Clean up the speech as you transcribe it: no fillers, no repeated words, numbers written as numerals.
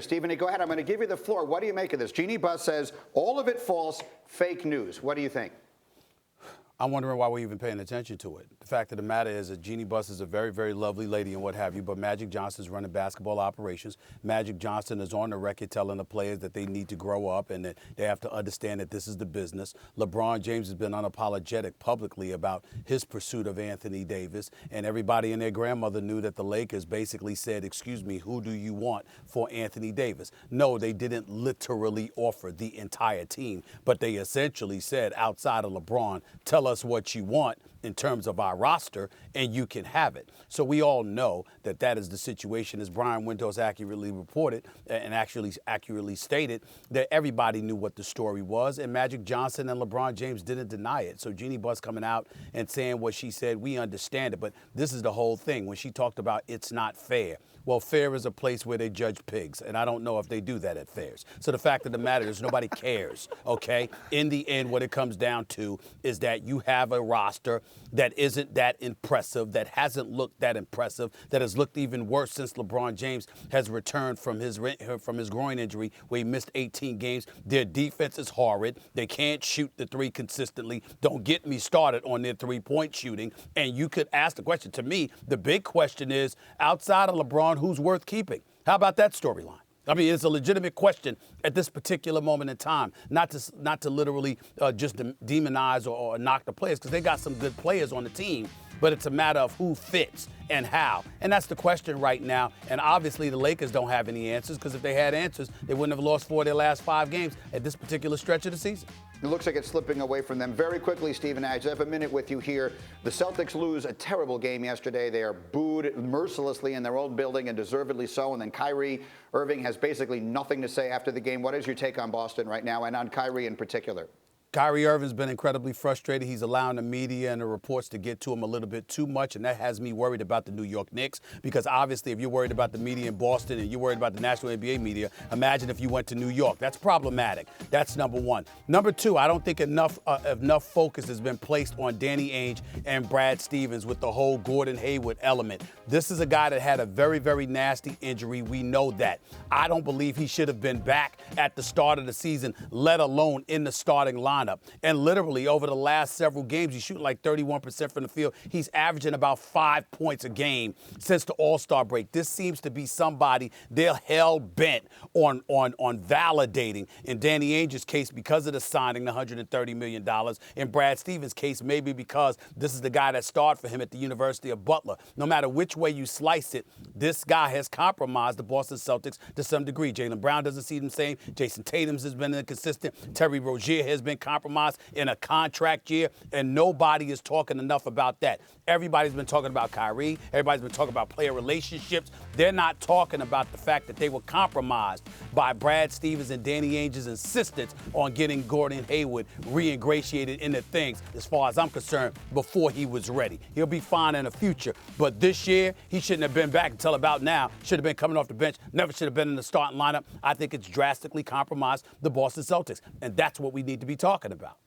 Stephen, go ahead. I'm going to give you the floor. What do you make of this? Jeanie Buss says all of it false, fake news. What do you think? I'm wondering why we're even paying attention to it. The fact of the matter is that Jeanie Buss is a very, very lovely lady and what have you, but Magic Johnson's running basketball operations. Magic Johnson is on the record telling the players that they need to grow up and that they have to understand that this is the business. LeBron James has been unapologetic publicly about his pursuit of Anthony Davis, and everybody and their grandmother knew that the Lakers basically said, excuse me, who do you want for Anthony Davis? No, they didn't literally offer the entire team, but they essentially said, outside of LeBron, tell us what you want in terms of our roster, and you can have it. So we all know that that is the situation, as Brian Windhorst accurately reported and actually accurately stated, that everybody knew what the story was, and Magic Johnson and LeBron James didn't deny it. So Jeanie Buss coming out and saying what she said, we understand it, but this is the whole thing. When she talked about it's not fair, well, fair is a place where they judge pigs, and I don't know if they do that at fairs. So the fact of the matter is nobody cares, okay? In the end, what it comes down to is that you have a roster that isn't that impressive, that hasn't looked that impressive, that has looked even worse since LeBron James has returned from his groin injury where he missed 18 games. Their defense is horrid. They can't shoot the three consistently. Don't get me started on their three-point shooting. And you could ask the question, to me, the big question is, outside of LeBron, who's worth keeping? How about that storyline? I mean, it's a legitimate question at this particular moment in time, not to literally just demonize or knock the players, because they got some good players on the team, but it's a matter of who fits and how. And that's the question right now. And obviously the Lakers don't have any answers, because if they had answers, they wouldn't have lost 4 of their last 5 games at this particular stretch of the season. It looks like it's slipping away from them. Very quickly, Stephen, I just have a minute with you here. The Celtics lose a terrible game yesterday. They are booed mercilessly in their own building, and deservedly so. And then Kyrie Irving has basically nothing to say after the game. What is your take on Boston right now, and on Kyrie in particular? Kyrie Irving's been incredibly frustrated. He's allowing the media and the reports to get to him a little bit too much, and that has me worried about the New York Knicks, because obviously if you're worried about the media in Boston and you're worried about the national NBA media, imagine if you went to New York. That's problematic. That's number one. Number two, I don't think enough focus has been placed on Danny Ainge and Brad Stevens with the whole Gordon Hayward element. This is a guy that had a very, very nasty injury. We know that. I don't believe he should have been back at the start of the season, let alone in the starting line. And literally over the last several games, he's shooting like 31% from the field. He's averaging about 5 points a game since the All-Star break. This seems to be somebody they're hell-bent on validating. In Danny Ainge's case, because of the signing, the $130 million. In Brad Stevens' case, maybe because this is the guy that started for him at the University of Butler. No matter which way you slice it, this guy has compromised the Boston Celtics to some degree. Jaylen Brown doesn't see them same. Jason Tatum's has been inconsistent. Terry Rozier has been compromised in a contract year, and nobody is talking enough about that. Everybody's been talking about Kyrie. Everybody's been talking about player relationships. They're not talking about the fact that they were compromised by Brad Stevens and Danny Ainge's insistence on getting Gordon Hayward reingratiated into things, as far as I'm concerned, before he was ready. He'll be fine in the future, but this year, he shouldn't have been back until about now. Should have been coming off the bench. Never should have been in the starting lineup. I think it's drastically compromised the Boston Celtics, and that's what we need to be talking about.